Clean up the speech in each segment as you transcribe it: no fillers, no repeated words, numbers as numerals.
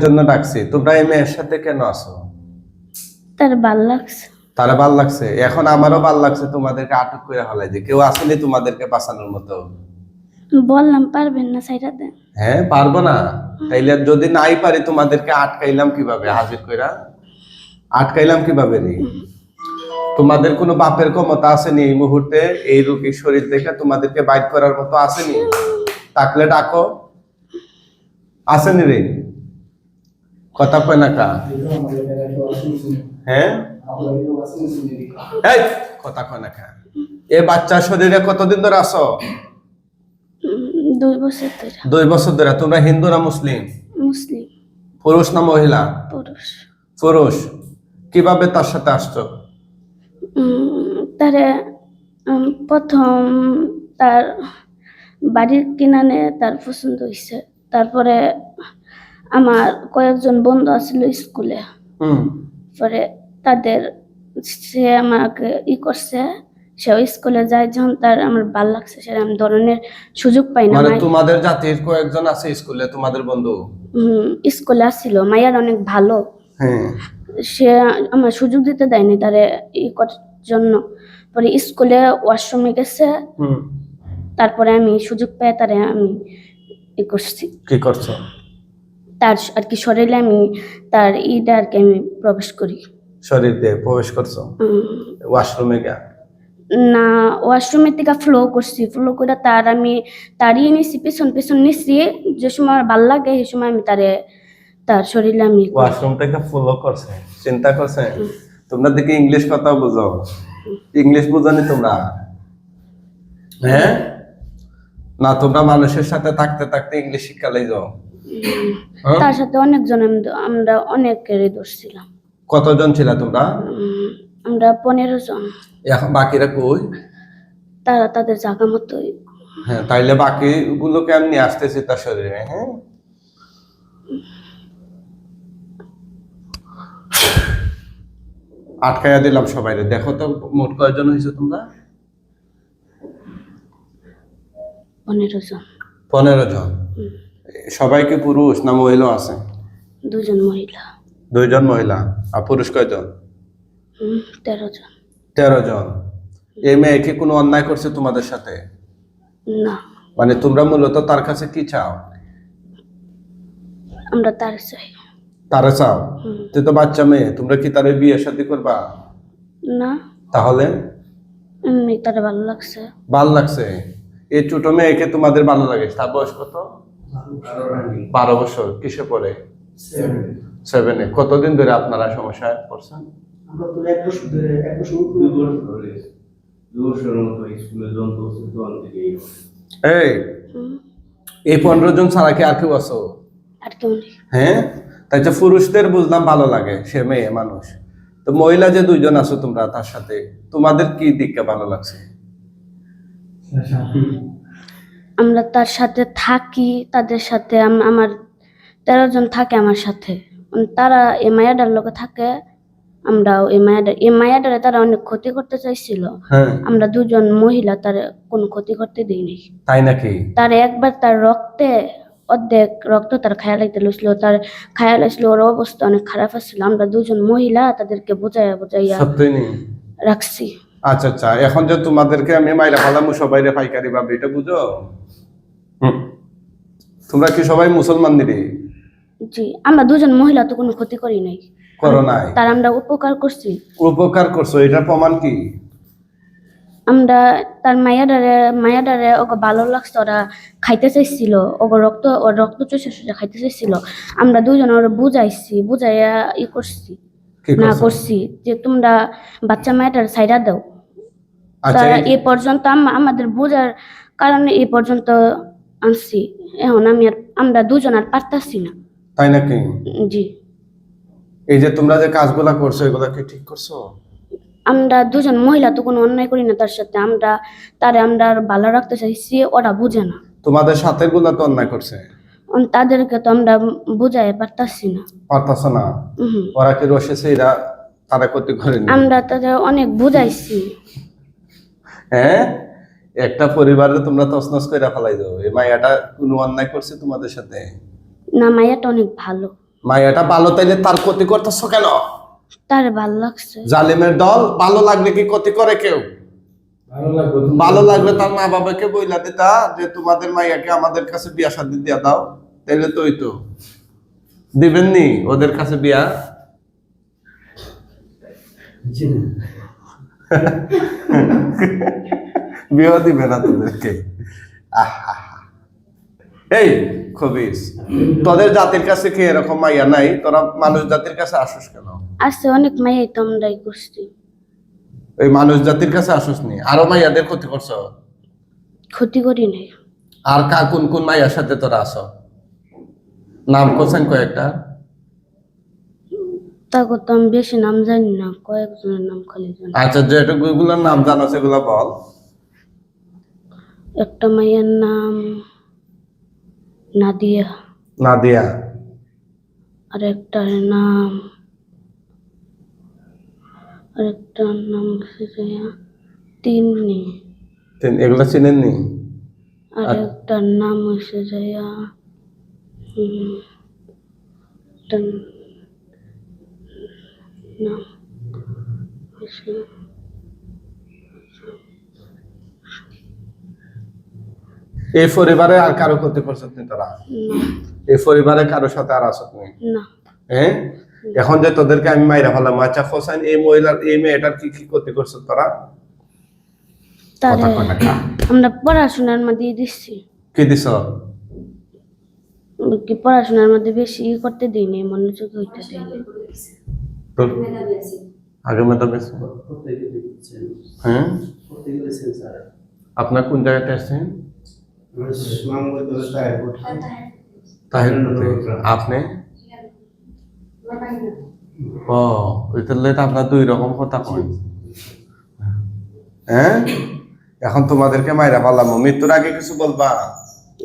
জন্য ডাকছি। তোমরা এই মেয়ের সাথে কেন আসো? তার ভাল লাগছে। তারা ভাল লাগছে, এখন আমারও ভাল লাগছে। তোমাদেরকে আটক করে ফেলাই যে কেউ আসেনি তোমাদেরকে বাঁচানোর মতো। বললাম পারবেন না, সাইডা দেন। হ্যাঁ, পারবো না? তাইলে যদি নাই পারি তোমাদেরকে আটকাইলাম কিভাবে? হাজির কইরা আটকাইলাম কিভাবে রে? তোমাদের কোনো বাপের ক্ষমতা আসেনি এই মুহূর্তে এই রোগীর শরীর থেকে তোমাদেরকে বাইর করার মতো আসেনি? থাকলে ডাকো। আসেনি রে? কথা কয় না কা? হ্যাঁ, এই কথা কয় না কা? এ বাচ্চার শরীরে কতদিন ধরে আসো? 2 বছর ধরে। 2 বছর ধরে। তোমরা হিন্দু না মুসলিম? মুসলিম। পুরুষ না মহিলা? পুরুষ। পুরুষ। কিভাবে তার সাথে আসছো? তারে প্রথম তার বাড়ির কিনানে তার পছন্দ হয়েছে। তারপরে আমার কয়েকজন বন্ধু আছিল স্কুলে, পরে তাদের সে আমাকে করছে, সে স্কুলে যায় যখন তার আমার ভাল লাগছে, সেরকম ধরনের সুযোগ পাই না। মানে তোমাদের জাতির কয়েকজন আছে স্কুলে, তোমাদের বন্ধু? স্কুলে আসছিল, মাইয়ার অনেক ভালো। হ্যাঁ, সে আমার সুযোগ দিতে দেয়নি তারে করার জন্য। পরে স্কুলে ওয়াশরুমে গেছে, তারপরে আমি সুযোগ পেয়ে তারে আমি করছি। কি করছো? তার আর কি শরীরে আমি তার আর কি আমি প্রবেশ করি। শরীর দিয়ে প্রবেশ করছো ওয়াশরুমে গিয়া? না, ওয়াশরুমের থেকে ফ্লো করছি, ফ্লো করে তার আমি তাড়িয়ে নিছি, পিছন পিছন নিছি। যে সময় ভাল লাগে সেই সময় আমি তার শরীরে আমি ওয়াশরুম থেকে ফলো করছে। চিন্তা করছে তোমরা দেখি ইংলিশ কথা বুঝো, ইংলিশ বুঝানি তোমরা? হ্যাঁ, না তোমরা মানুষের সাথে থাকতে থাকতে ইংলিশ শিক্ষালাই যাও। তার সাথে অনেকজন, আমরা অনেকেরই দোষ ছিলাম। কতজন ছিল তোমরা? আমরা 15 জন। এখন বাকিরা কই? তারা তাদের জায়গা মতোই। হ্যাঁ, তাইলে বাকি গুলোকে আমি নিয়ে আসতেছি তার শরীরে। হ্যাঁ, আটকাইয়া দিলাম সবাইরে। দেখো তো মোট কয়জন হয়েছে তোমরা? 15 জন। 15 জন। সবাই কি পুরুষ না মহিলা আছে? 2 জন মহিলা। 2 জন মহিলা। আর পুরুষ কয়জন? 13 জন। 13 জন। এই মেয়ে কি কোনো অন্যায় করছে তোমাদের সাথে? না। মানে তোমরা মূলত তার কাছে কি চাও? আমরা তার চাই। তারে চাও? তুই তো বাচ্চা মেয়ে, তোমরা কি তারে বিয়ে শাদী করবা? না। তাহলে? এমনি তারে ভালো লাগছে। ভালো লাগছে? এই ছোট মেয়েকে তোমাদের ভালো লাগে? তার বয়স কত? 12 বছর। কিসে পড়ে? 7-এ। কতদিন ধরে আপনারা সমস্যায় পড়ছেন? আমরা তো 1 বছর ধরে, 1 বছর উপরে। 2 বছর ধরে। 2 বছরের মতো স্কুলে যখন পড়ছি তখন থেকেই। এই 15 জন ছাড়া কি আর কেউ আছো? আর কেউ নেই। হ্যাঁ, তাই তো পুরুষদের বুঝলাম ভালো লাগে, সে মেয়ে মানুষ। তো মহিলা যে 2 জন আছো তোমরা তার সাথে, তোমাদের কি দিকটা ভালো লাগছে? আমরা তার সাথে থাকি, তাদের সাথে আমার 13 জন থাকে আমার সাথে। তারা এই মায়াটার লোকে থাকে, আমরাও এই মায়াটারে তারা অনেক ক্ষতি করতে চাইছিল। আমরা 2 জন মহিলা তার কোনো ক্ষতি করতে দিইনি। তাই নাকি? তার একবার তার রক্তে অর্ধেক রক্ত তার খায়া লাগতে লইছিল, তার খায়া লাগছিল, ওর অবস্থা অনেক খারাপ ছিল। আমরা 2 জন মহিলা তাদেরকে বুঝাইয়া সত্যি নেই রাখছি। আচ্ছা আচ্ছা, এখন যে তোমাদেরকে আমি মাইরা ফেলাম সবাইরে পাইকারি ভাবে, এটা বুঝো? তোমরা কি সবাই মুসলমান নিবি? জি, আমরা 2 জন মহিলা তো কোনো ক্ষতি করি নাই। করো নাই? তার আমরা উপকার করছি। উপকার করছো, এটা প্রমাণ কি? আমরা তার মায়াডারে ওকে ভালো লাগছে, ওরা খাইতে চাইছিল, ওর রক্ত চুষে খাইতে চাইছিল। আমরা 2 জন ওরা বুঝাইয়া করছি, না করছি যে তোমরা বাচ্চা মায়াটার সাইডা দাও। তারা এই পর্যন্ত আমাদের বোঝার কারণে এই পর্যন্ত আনছি। এখন আমরা 2 জন আর পারতাছি না। তাই নাকি? জি। এই যে তোমরা যে কাজগুলা করছো এগুলা কি ঠিক করছো? আমরা 2 জন মহিলা তো কোনো অন্যায় করি না তার সাথে। আমরা ভালো রাখতে চাইছি, ওরা বুঝে না। তোমাদের সাথে গুলা তো অন্যায় করছে, তাদেরকে তো আমরা বুঝাই পারতাছি না। পারতাছো না? ওরা কি রসেছে এরা তারা ক্ষতি করেনি? আমরা তাদের অনেক বুঝাইছি। হ্যাঁ, একটা পরিবারে তোমরা তছনছ করে ফেলাই দাও। এই মায়াটা কোনো অন্যায় করছে তোমাদের সাথে? না, মায়াটা অনেক ভালো। মাইয়াটা ভালো তাইলে তার ক্ষতি করতেছো কেন? তার ভালো লাগছে। জালিমের দল। ভালো লাগলে কি ক্ষতি করে কেউ? ভালো লাগলে তার মা বাবাকে বইলা দিতা যে তোমাদের মাইয়াকে আমাদের কাছে বিয়া শাদী দিয়া দাও, তাইলে তো হইতো। দিবেননি ওদের কাছে বিয়া? বিয়া দিবে না তোদেরকে? আহা, এই খবিস, তোদের জাতির কাছে কি এরকম মাইয়া নাই? তোরা মানুষ জাতির কাছে আসিস কেন? আছে অনেক মাইয়াই তো আমরাই করছি। ওই মানুষ জাতির কাছে আসিস নি? আরো মাইয়াদের ক্ষতি করছ? ক্ষতি করি নাই। আর কোন কোন মাইয়ার সাথে তোরা আস? নাম করছেন কয়েকটা? তা করতে আমি বেশি নাম জানি না, কয়েকজনের নাম খালি জানি। আচ্ছা, যেগুলোর নাম জানো সেগুলো বল। একটা মাইয়ার নাম নাদিয়া, নাদিয়া। আর একটার নাম হচ্ছে তিন্নি, এগুলো চিনেননি? আর একটার নাম হচ্ছে একটার নাম হচ্ছে এই পরিবারে আর কারো ক্ষতি করছ তুমি তোরা? এই পরিবারে কারোর সাথে আর আছো তুমি? না। হ্যাঁ, এখন যে তোদেরকে আমি মাইরা ফেলাম, আচ্ছা হোসেন, এই মহিলার এই মেয়েটার কি কি ক্ষতি করছো তোরা? তারে কথা কয় না কা? আমরা পড়াশোনার মধ্যে দিচ্ছি, কি দিছ? কি পড়াশোনার মধ্যে বেশি করতে দিইনি, মনোযোগ হইতে দিইনি। তোর আগে মেধা বেশি? হ্যাঁ, আপনার কোন জায়গাতে আসছেন? আপনি? ও, ওইটার তো আপনার দুই রকম কথা কয়। হ্যাঁ, এখন তোমাদেরকে মাইরা পারলাম, মৃত্যুর আগে কিছু বলবা?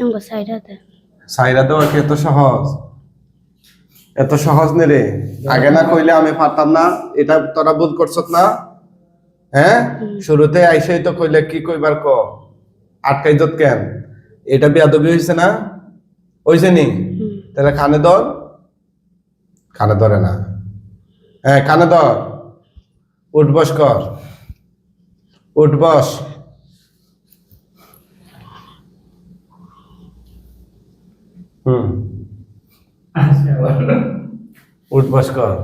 আমাকে সাইডাতে সাইরা দেওয়া কি এত সহজ? এত সহজ নে রে। আগে না কইলে আমি পারতাম না, এটা তোরা ভুল করছত না? হ্যাঁ, শুরুতে আইসাই তো কইলে কি কইবার ক, আটকাই যত কেন? এটা বেয়াদবি হইছে না? হইছে নি? তাহলে কানে ধর। কানে ধরে না? হ্যাঁ, কানে ধর। উঠ বস কর, উঠ বস। উঠ বস কর,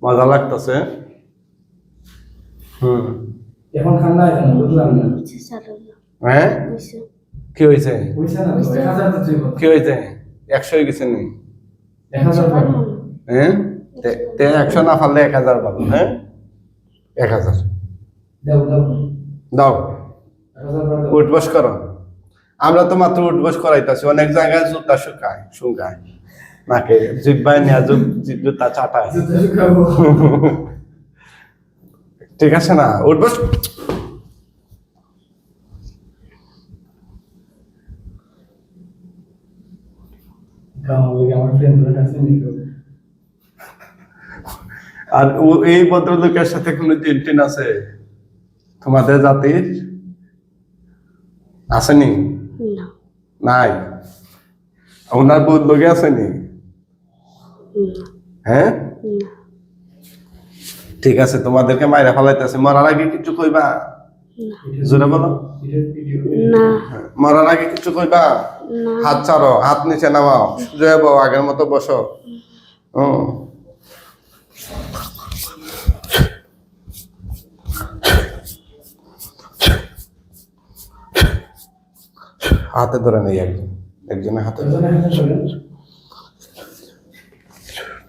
মজা লাগতেছে? এখন ঠান্ডা কেন বুঝলাম না। হ্যাঁ, কি হয়েছে? পয়সা না তো 1000 দিতে হবে। কি হয়েছে? 100 হয়ে গেছে নি? 1000 পাবো। হ্যাঁ, তে 100 না পারলে 1000 পাবো। হ্যাঁ, 1000 দাও দাও দাও। 1000 পাবো। উঠ বস করো। আমরা তো মাত্র উঠ বস করাইতেছি, অনেক জায়গায় জুতা শুকায় নাকে জিব্বায় নিয়ে জুতা চাটায়। ঠিক আছে না? উঠ বস। আমার ফ্রেন্ড আছে নিকো। আর এই ভদ্রলোকের সাথে কোনো টিন আছে তোমাদের জাতির? আসেনি? না। নাই? ওনার বহুত লোকে আসেনি? হ্যাঁ, ঠিক আছে, তোমাদেরকে মাইরা ফেলাইতেছে। মরার আগে কিছু কইবা? জোরে বলো। না। মরার আগে কিছু কইবা? হাত ছাড়ো, হাত নিচে নামাও, সোজা হবো, আগের মতো বসো। হাতে ধরে নেই, একজনের হাতে ধরে।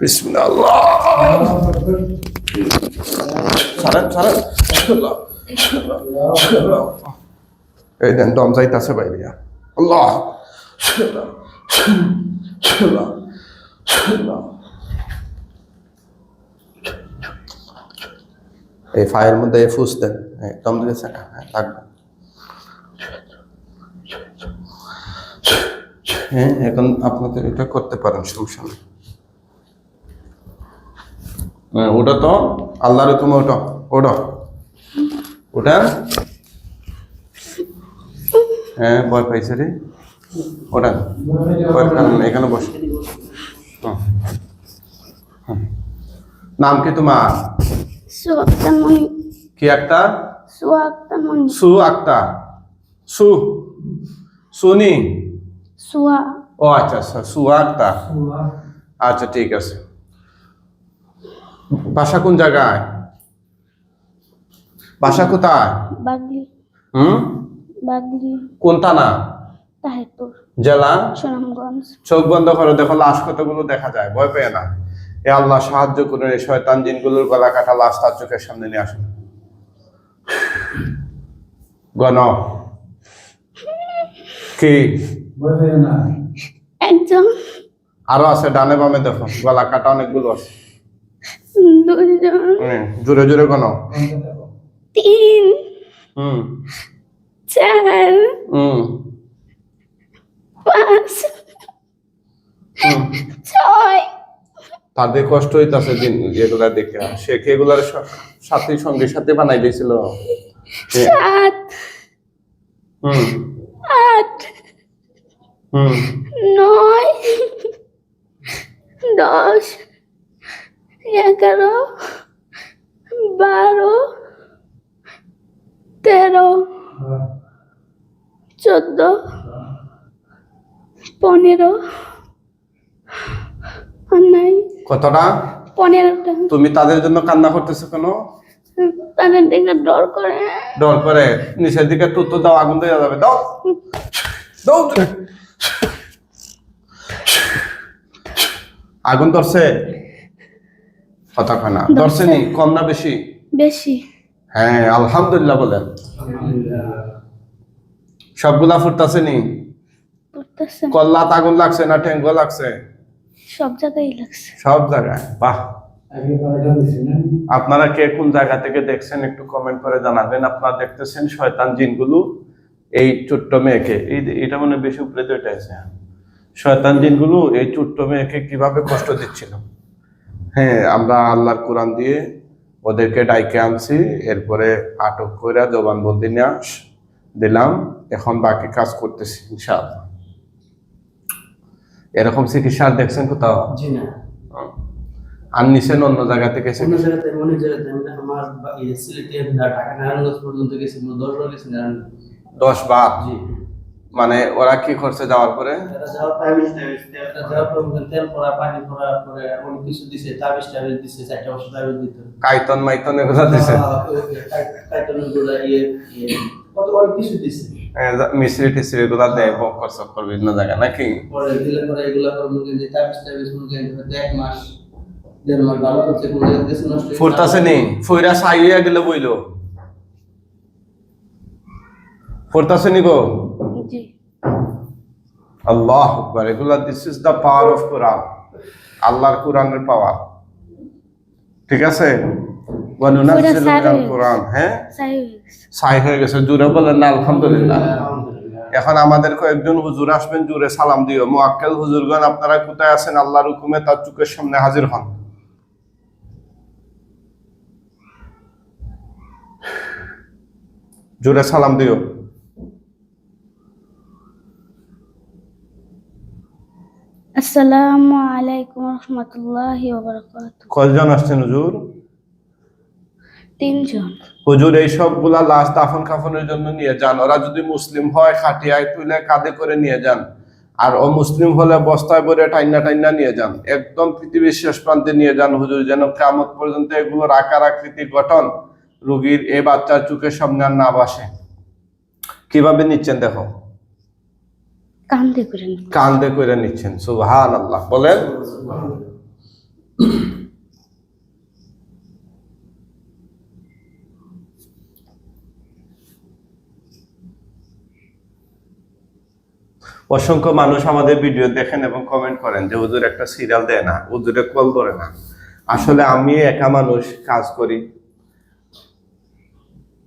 বিসমিল্লাহ। আল্লাহ ছাড়েন। এই দেন দম যাইতাছে বাইরে। আল্লাহ। এই ফায়ের মধ্যে ফুস দেন, দম দিয়েছে না? হ্যাঁ, লাগবে। হ্যাঁ, এখন আপনাদের এটা করতে পারেন, সমস্যা নেই। ওটা তো আল্লাহর হুকুমে ওটা। হ্যাঁ, ভয় পাইছে রে। ওটা এখানে বসো। নাম কি তোমার? সুয়াক্তার মনি। কি একটা? সুয়াক্তার মনি। সু আক্তার। সু সুনি। সুয়া। ও আচ্ছা আচ্ছা, সুয়া আক্তার। আচ্ছা ঠিক আছে। বাসা কোন জায়গায়? বাসা কোথায়? বাগলি। হুম, বাগলি। কোন থানা? তাহিরপুর। জেলা? সুনামগঞ্জ। চোখ বন্ধ করে দেখো, লাশ কতগুলো দেখা যায়, ভয় পেয়ে না। এ আল্লাহ সাহায্য করুন, এই শয়তান জিনগুলোর গলা কাটা লাশ তার চোখের সামনে নিয়ে আসুন। গণ কি একজন। আরো আছে, ডানে বামে দেখো, গলা কাটা অনেকগুলো আছে। দুইজন। জোরে জোরে গণ। 3 হুম 4 হুম 5 হুম 6 তাদের কষ্ট হইতাছে দিন এগুলা দেখে, সে কি এগুলার সাথে সঙ্গে সাথে বানাই দিয়েছিল। 7 হুম 8 হুম 9 10 11 12 13 14 15 নাই কতটা? 15টা। তুমি তাদের জন্য কান্না করতেছো কেন? তাদের দেখে ডর করে। ডর করে? নিচের দিকে তো দাও, আগুন দিয়ে যাবে, দাও দাও। আগুন ধরছে? কথা কয় না, ধরছে নি? কম না বেশি? বেশি। হ্যাঁ আলহামদুলিল্লাহ বলেন। সবগুলা ফুটতাছে নি? পড়তেছে। কল্লাত আগুন লাগছে না ঠেঙ্গো লাগছে? সব জায়গায় লাগছে। সব জায়গায়। বাহ। আপনারা কে কোন জায়গা থেকে দেখছেন একটু কমেন্ট করে জানাবেন। আপনারা দেখতেছেন শয়তান জিনগুলো এই ছোট্ট মেয়েকে, এটা মনে বেশি উপরে দুইটা আছে, শয়তান জিনগুলো এই ছোট্ট মেয়েকে কিভাবে কষ্ট দিচ্ছিল। হ্যাঁ, আমরা আল্লাহর কোরআন দিয়ে ওদেরকে ডাইকে আনছি, এরপরে আটক করে জবানবন্দি নিয়ে দিলাম, এখন বাকি কাজ করতেছি ইনশাআল্লাহ। এরকম চিকিৎসা দেখছেন কোথাও? জি না। আর নিছেন অন্য জায়গা থেকে? অন্য জায়গাতে, অনেক জায়গাতে আমার সিলেটে ঢাকা নারায়ণগঞ্জ পর্যন্ত গেছি, 10 বার গেছি নারায়ণগঞ্জ। 10 বার? জি। মানে ওরা কি করছে যাওয়ার পরে? যাওয়ার পর তেল পড়া, পানি পড়া, পরে অনেক কিছু দিছে, তাবিজ দিছে, 4টা বছর তাবিজ দিত। কাইতন মাইতন এগুলো দিছে? কাইতনের গুলা কত অনেক কিছু দিছে। মিশ্রি টিশ্রি এগুলো দেয় বকর চক্কর বিভিন্ন জায়গায় নাকি? পরে দিলে পরে এগুলা করে মুখে যে তাবিজ মুখে 1 মাস 1.5 মাস ভালো করছে, কোনো জায়গা দেশে নষ্ট হয়ে ফুরতাছে নি? ফুইরা ছাই হইয়া গেলে বইলো? ফুরতাছে নি গো? জি। আল্লাহু আকবার। এগুলা this is the power of Quran, আল্লাহর কোরআনের পাওয়ার। ঠিক আছে? ওয়ানুনাজ্জিলু মিনাল কোরআন। হ্যাঁ, ছাই হয়ে গেছে। জোরে বলেন না আলহামদুলিল্লাহ। এখন আমাদের কয়েকজন হুজুর আসবেন, জোরে সালাম দিও। মুআক্কেল হুজুরগণ আপনারা কোথায় আছেন? আল্লাহর হুকুমে তার চোখের সামনে হাজির হন। জোরে সালাম দিও। আসসালামু আলাইকুম ওয়া রাহমাতুল্লাহি ওয়া বারাকাতুহু। কয়জন আসছেন হুজুর? 3 জন। হুজুর এই সবগুলা লাশ দাফন কাফনের জন্য নিয়ে যান। ওরা যদি মুসলিম হয় খাটিয়ায় তুলে কাঁধে করে নিয়ে যান, আর অমুসলিম হলে বস্তায় ভরে টাইনা টাইনা নিয়ে যান, একদম পৃথিবীর শেষ প্রান্তে নিয়ে যান হুজুর, যেন কিয়ামত পর্যন্ত এগুলোর আকার আকৃতি গঠন রোগীর এই বাচ্চার চোখের সামনে আর না বাসে। কিভাবে নিচ্ছেন দেখো, কান্দে করে নিচ্ছেন। সুবহানাল্লাহ বলেন। অসংখ্য মানুষ আমাদের ভিডিও দেখেন এবং কমেন্ট করেন যে হুজুর একটা সিরিয়াল দেয় না, হুজুরে কল ধরে না। আসলে আমি একা মানুষ, কাজ করি,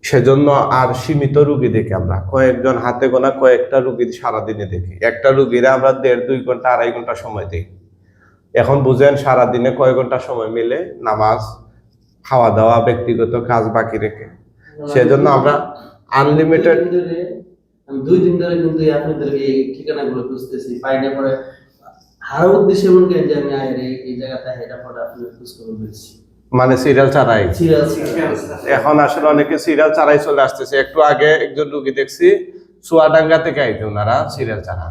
সেজন্য আর সীমিত রুগী দেখি আমরা, কয়েকজন হাতে গোনা কয়েকটা রুগী সারাদিনে দেখি। একটা রুগীরা আমরা 1.5-2 ঘন্টা 2.5 ঘন্টা সময় দিই। এখন বুঝেন সারাদিনে কয় ঘন্টা সময় মিলে নামাজ, খাওয়া দাওয়া, ব্যক্তিগত কাজ বাকি রেখে। সেজন্য আমরা আনলিমিটেড। আমি 2 দিন ধরে কিন্তু আপনাদের এই ঠিকানাগুলো খুঁজতেছি, পাই না। পরে হারার উদ্দেশ্যে মনে করেন যে আমি এই জায়গাটা হেডা পড়া আপনাদের খোঁজ করে বলছি। মানে সিরিয়াল ছাড়াই। সিরিয়াল এখন আসলে অনেকে সিরিয়াল ছাড়াই চলে আসতেছে। একটু আগে একজন রুগী দেখছি চুয়াডাঙ্গা থেকে আইতে, ওনারা সিরিয়াল ছাড়া।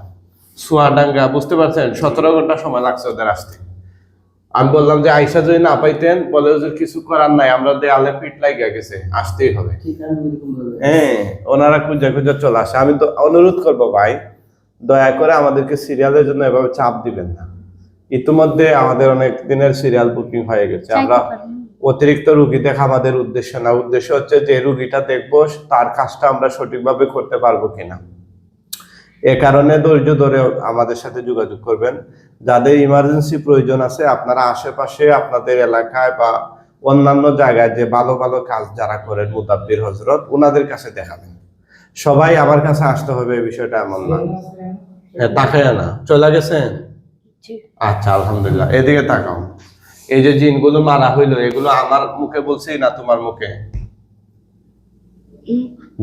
চুয়াডাঙ্গা, বুঝতে পারছেন, 17 ঘন্টা সময় লাগছে ওদের আসতে। আমি বললাম যে আইসা যদি না পাইতেন, বলে ওদের কিছু করার নাই, আমরা দেয়ালে পিঠ লাগিয়ে গেছে, আসতেই হবে। হ্যাঁ, ওনারা খুঁজে খুঁজে চলে আসে। আমি তো অনুরোধ করবো ভাই, দয়া করে আমাদেরকে সিরিয়ালের জন্য এভাবে চাপ দিবেন না। ইতিমধ্যে আমাদের অনেক দিনের সিরিয়াল বুকিং হয়ে গেছে। আমরা অতিরিক্ত রুগী দেখা আমাদের উদ্দেশ্য না। উদ্দেশ্য হচ্ছে যে রুগীটা দেখবো তার কাজটা আমরা সঠিকভাবে করতে পারবো কিনা। এ কারণে ধৈর্য ধরে আমাদের সাথে যোগাযোগ করবেন। যাদের ইমার্জেন্সি প্রয়োজন আছে, আপনারা আশেপাশে আপনাদের এলাকায় বা অন্যান্য জায়গায় যে ভালো ভালো কাজ যারা করেন, মুদাব্বির হজরত, ওনাদের কাছে দেখাবেন। সবাই আমার কাছে আসতে হবে এই বিষয়টা এমন না। তাকায় না, চলে গেছেন? আচ্ছা, আলহামদুলিল্লাহ। এদিকে তাকাও। এই যে জিনগুলো মারা হইলো, এগুলো আমার মুখে বলছি না তোমার মুখে?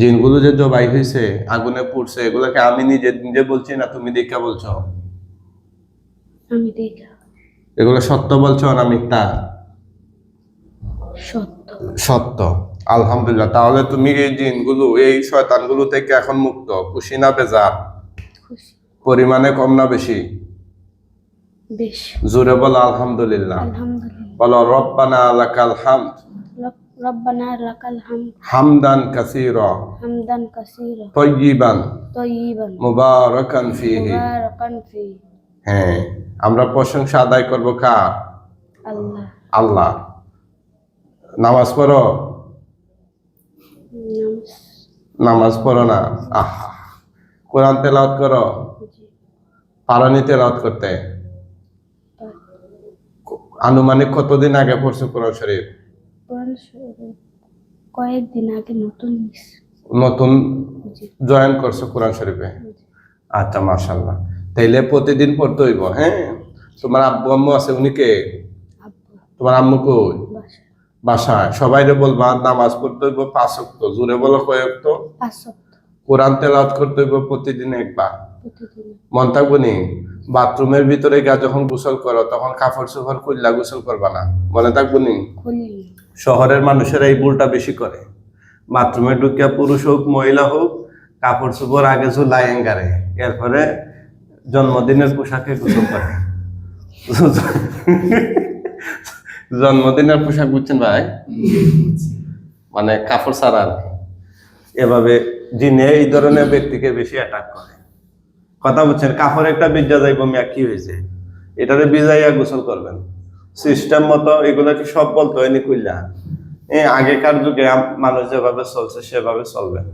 জিনগুলো যে জবাই হয়েছে, আগুনে পুড়ছে, এগুলোকে আমি নিজে নিজে বলছি না তুমি দেখা বলছো? আমি দেখা। এগুলো সত্য বলছো না মিথ্যা? সত্য। সত্য, আলহামদুলিল্লাহ। তাহলে তুমি এই জিনগুলো, এই শয়তানগুলো থেকে এখন মুক্ত, খুশি না বেজার? খুশি। পরিমাণে কম না বেশি? বেশ। জোরে বলো আলহামদুলিল্লাহ। আলহামদুলিল্লাহ। বলো রব্বানা লাকাল হামদ। রব্বানা লাকাল হামদ। হামদান কাসীরা। হামদান কাসীরা। তাইয়িবান। তাইয়িবান। মুবারাকান ফীহি। মুবারাকান ফীহি। হ্যাঁ, আমরা প্রশংসা আদায় করব কার? আল্লাহ। আল্লাহ। নামাজ পড়ো? নামাজ পড়ো না? আহা, কোরআন তেলাওয়াত করো? পারানি তেলাওয়াত করতে? আনুমানিক কতদিন আগে পড়ছো কোরআন শরীফ? কয়েকদিন আগে নতুন জয়েন করছো কোরআন শরীফে? আচ্ছা, মাশাআল্লাহ। তাইলে প্রতিদিন পড়তে হইব। হ্যাঁ, তোমার আব্বু আম্মু আছে, উনি কে? তোমার আম্মু কই? বাসায়। সবাইরে বলবা নামাজ পড়তে হইব 5 ওয়াক্ত। জোরে বলো কয় ওয়াক্ত? 5 ওয়াক্ত। কোরআন তেলাওয়াত করতে হইব প্রতিদিন একবার। মন থাকবো নি? বাথরুমের ভিতরে গিয়ে যখন গোসল করো তখন কাপড় চোপড় খুললা গোসল করবা না, মনে থাকবো নি? শহরের মানুষেরা এই ভুলটা বেশি করে। বাথরুমে ঢুকিয়া পুরুষ হোক মহিলা হোক, কাপড় চোপড় আগে ঝুলাই এঙ্গারে, এরপরে জন্মদিনের পোশাকে গোসল করে। জন্মদিনের পোশাক বুঝছেন ভাই, মানে কাপড় ছাড়া আর কি। এভাবে জিনে এই ধরনের ব্যক্তিকে বেশি অ্যাটাক করে। কথা বুঝছেন? কাপড় একটা বিজা যাইব, মিয়া কি হয়েছে, এটারে বিজাইয়া গোসল করবেন সিস্টেম মতো। এগুলো কি সব বলতে হয়নি কইলা? আগেকার যুগে মানুষ যেভাবে চলছে সেভাবে চলবেন।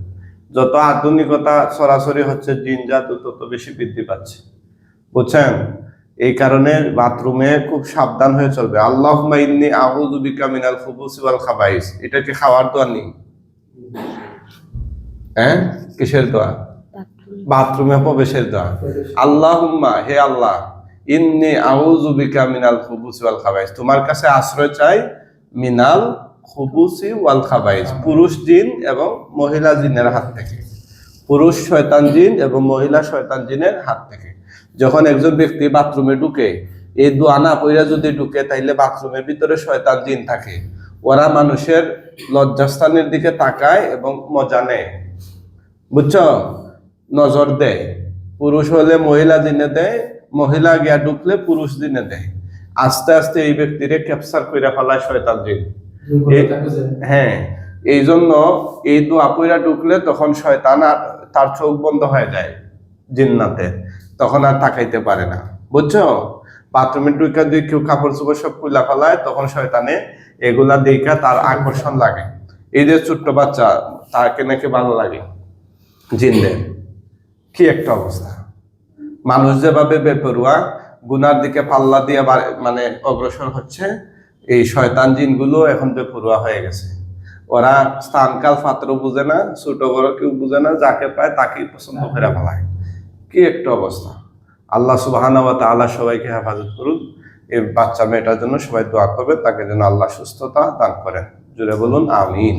যত আধুনিকতা সরাসরি হচ্ছে, জিন জাদু তত বেশি বৃদ্ধি পাচ্ছে, বুঝছেন? এই কারণে বাথরুমে খুব সাবধান হয়ে চলবে। আল্লাহুম্মা ইন্নী আউযু বিকা মিনাল খুবুসি ওয়াল খাবাইস। এটা কি খাওয়ার দোয়া নেই? হ্যাঁ, কিসের দোয়া? বাথরুমে প্রবেশের দোয়া। আল্লাহুম্মা, হে আল্লাহ, ইন্নী আউযু বিকা মিনাল খুবুসি ওয়াল খাবাইস, তোমার কাছে আশ্রয় চাই মিনাল খুবুসি ওয়াল খাবাইস, পুরুষ জিন এবং মহিলা জিনের হাত থেকে। পুরুষ শয়তান জিন এবং মহিলা শয়তান জিনের হাত থেকে। যখন একজন ব্যক্তি বাথরুমে ঢুকে, এই দোয়া না পইরা যদি ঢুকে, তাইলে বাথরুমের ভিতরে শয়তান জিন থাকে। ওরা মানুষের লজ্জাস্থানের দিকে তাকায় এবং মজা নেয়, বুঝছো? নজর দেয়। পুরুষ হলে মহিলা জিনে দেয়, মহিলা গিয়া ঢুকলে পুরুষ জিনে দেয়। আস্তে আস্তে এই ব্যক্তিরে ক্যাপচার করে ফেলায় শয়তান জিন। হ্যাঁ, এই জন্য এই দোয়া পইরা ঢুকলে তখন শয়তান আর তার চোখ বন্ধ হয়ে যায় জিন্নাতে, তখন আর তাকাইতে পারে না, বুঝছো? বাথরুমে ঢুকা দিয়ে কেউ কাপড় চোপড় সব খুলা ফেলায়, তখন শয়তানে এগুলা দেখা তার আকর্ষণ লাগে। এই যে ছোট্ট বাচ্চা, তাকে নাকি ভালো লাগে জিনদের। কি একটা অবস্থা! মানুষ যেভাবে বেপরোয়া গুনার দিকে পাল্লা দিয়ে মানে অগ্রসর হচ্ছে, এই শয়তান জিনগুলো এখন বেপরোয়া হয়ে গেছে। ওরা স্থানকাল পাত্র বুঝে না, ছোট বড় কেউ বুঝে না, যাকে পায় তাকেই পছন্দ করে ফেলায়। কি একটা অবস্থা! আল্লাহ সুবহানাহু ওয়া তাআলা সবাইকে হেফাজত করুন। এই বাচ্চা মেয়েটার জন্য সবাই দোয়া করবে, তাকে যেন আল্লাহ সুস্থতা দান করেন। জুড়ে বলুন আমিন।